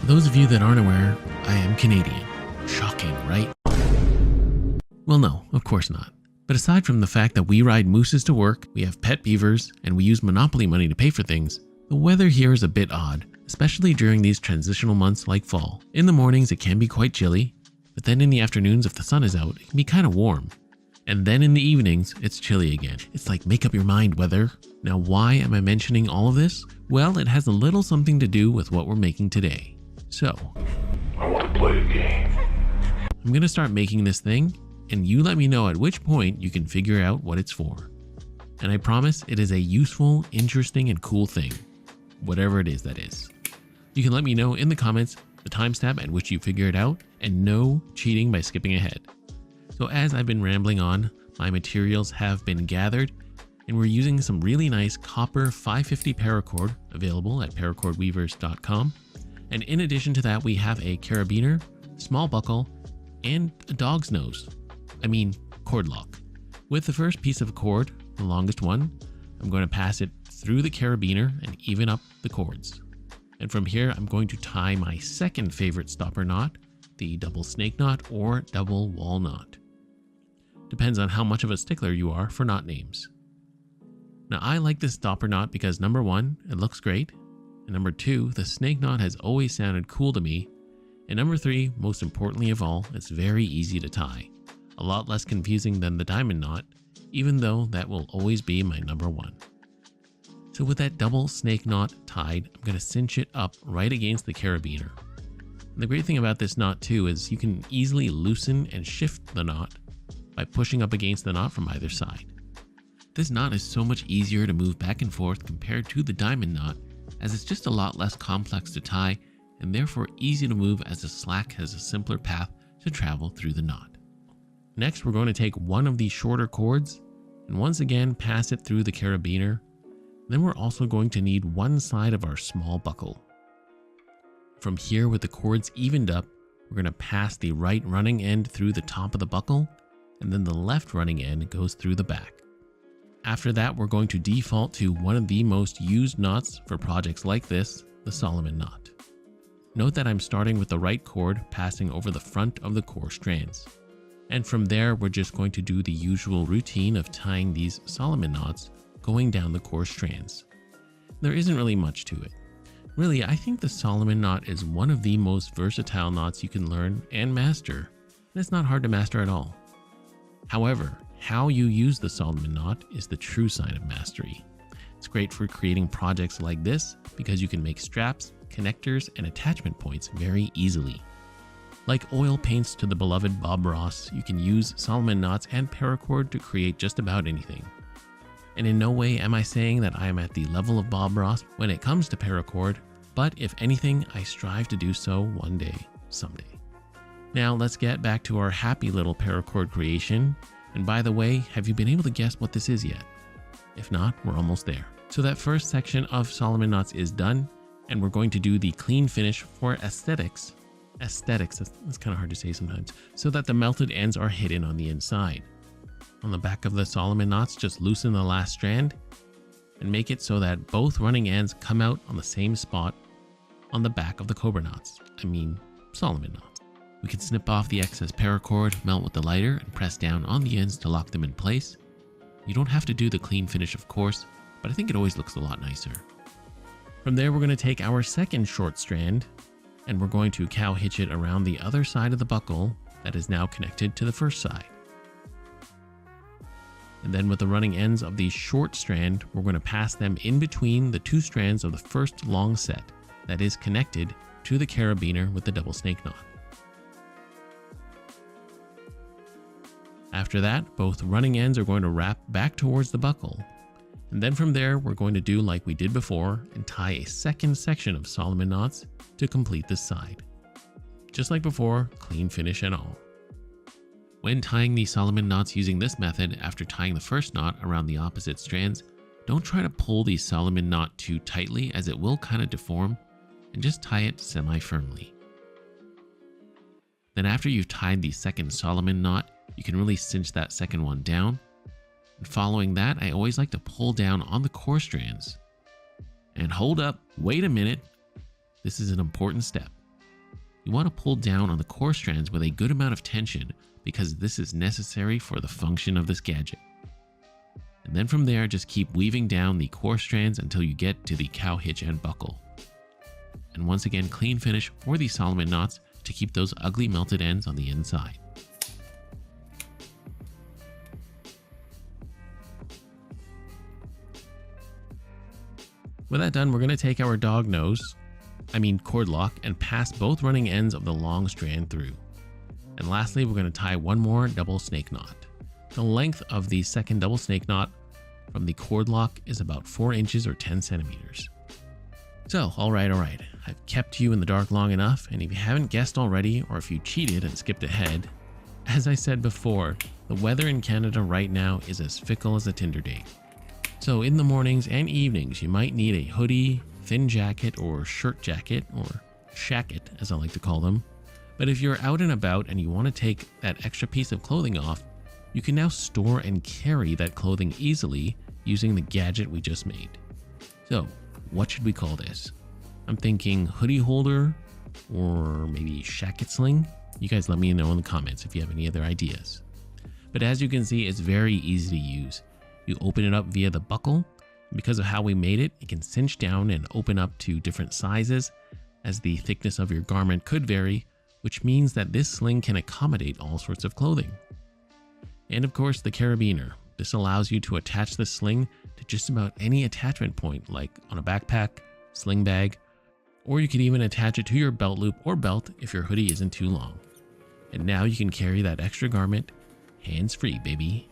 those of you that aren't aware, I am Canadian. Shocking, right? Well, no, of course not. But aside from the fact that we ride mooses to work, we have pet beavers, and we use Monopoly money to pay for things, the weather here is a bit odd, especially during these transitional months like fall. In the mornings, it can be quite chilly, but then in the afternoons, if the sun is out, it can be kind of warm. And then in the evenings, it's chilly again. It's like make up your mind weather. Now, why am I mentioning all of this? Well, it has a little something to do with what we're making today. So, I want to play a game. I'm going to start making this thing, and you let me know at which point you can figure out what it's for. And I promise it is a useful, interesting, and cool thing. Whatever it is that is. You can let me know in the comments the timestamp at which you figure it out, and no cheating by skipping ahead. So as I've been rambling on, my materials have been gathered, and we're using some really nice copper 550 paracord available at paracordweavers.com. And in addition to that, we have a carabiner, small buckle, and a dog's nose. I mean, cord lock. With the first piece of cord, the longest one, I'm going to pass it through the carabiner and even up the cords. And from here, I'm going to tie my second favorite stopper knot, the double snake knot or double wall knot. Depends on how much of a stickler you are for knot names. Now, I like this stopper knot because number one, it looks great. And number two, the snake knot has always sounded cool to me. And number three, most importantly of all, it's very easy to tie. A lot less confusing than the diamond knot, even though that will always be my number one. So with that double snake knot tied, I'm going to cinch it up right against the carabiner. And the great thing about this knot too is you can easily loosen and shift the knot by pushing up against the knot from either side. This knot is so much easier to move back and forth compared to the diamond knot, as it's just a lot less complex to tie and therefore easy to move, as the slack has a simpler path to travel through the knot. Next, we're going to take one of these shorter cords and once again pass it through the carabiner. Then we're also going to need one side of our small buckle. From here, with the cords evened up, we're going to pass the right running end through the top of the buckle, and then the left running end goes through the back. After that, we're going to default to one of the most used knots for projects like this, the Solomon knot. Note that I'm starting with the right cord passing over the front of the core strands. And from there, we're just going to do the usual routine of tying these Solomon knots going down the core strands. There isn't really much to it. Really, I think the Solomon knot is one of the most versatile knots you can learn and master, and it's not hard to master at all. However, how you use the Solomon knot is the true sign of mastery. It's great for creating projects like this because you can make straps, connectors, and attachment points very easily. Like oil paints to the beloved Bob Ross, you can use Solomon knots and paracord to create just about anything. And in no way am I saying that I am at the level of Bob Ross when it comes to paracord, but if anything, I strive to do so one day, someday. Now let's get back to our happy little paracord creation. And by the way, have you been able to guess what this is yet? If not, we're almost there. So that first section of Solomon knots is done, and we're going to do the clean finish for aesthetics. Aesthetics, that's kind of hard to say sometimes, so that the melted ends are hidden on the inside. On the back of the Solomon knots, just loosen the last strand and make it so that both running ends come out on the same spot on the back of the cobra knots. Solomon knots. We can snip off the excess paracord, melt with the lighter, and press down on the ends to lock them in place. You don't have to do the clean finish, of course, but I think it always looks a lot nicer. From there, we're going to take our second short strand, and we're going to cow hitch it around the other side of the buckle that is now connected to the first side. And then with the running ends of the short strand, we're going to pass them in between the two strands of the first long set that is connected to the carabiner with the double snake knot. After that, both running ends are going to wrap back towards the buckle. And then from there, we're going to do like we did before and tie a second section of Solomon knots to complete this side. Just like before, clean finish and all. When tying the Solomon knots using this method, after tying the first knot around the opposite strands, don't try to pull the Solomon knot too tightly, as it will kind of deform, and just tie it semi-firmly. Then after you've tied the second Solomon knot, you can really cinch that second one down. And following that, I always like to pull down on the core strands. And hold up, wait a minute. This is an important step. You want to pull down on the core strands with a good amount of tension because this is necessary for the function of this gadget. And then from there, just keep weaving down the core strands until you get to the cow hitch and buckle. And once again, clean finish for the Solomon knots to keep those ugly melted ends on the inside. With that done, we're going to take our cord lock, and pass both running ends of the long strand through. And lastly, we're going to tie one more double snake knot. The length of the second double snake knot from the cord lock is about 4 inches or 10 centimeters. So, all right, I've kept you in the dark long enough, and if you haven't guessed already, or if you cheated and skipped ahead, as I said before, the weather in Canada right now is as fickle as a Tinder date. So in the mornings and evenings, you might need a hoodie, thin jacket, or shirt jacket, or shacket as I like to call them. But if you're out and about and you want to take that extra piece of clothing off, you can now store and carry that clothing easily using the gadget we just made. So what should we call this? I'm thinking hoodie holder or maybe shacket sling. You guys let me know in the comments if you have any other ideas. But as you can see, it's very easy to use. You open it up via the buckle. Because of how we made it, it can cinch down and open up to different sizes, as the thickness of your garment could vary, which means that this sling can accommodate all sorts of clothing. And of course, the carabiner. This allows you to attach the sling to just about any attachment point, like on a backpack, sling bag, or you could even attach it to your belt loop or belt if your hoodie isn't too long. And now you can carry that extra garment hands-free, baby.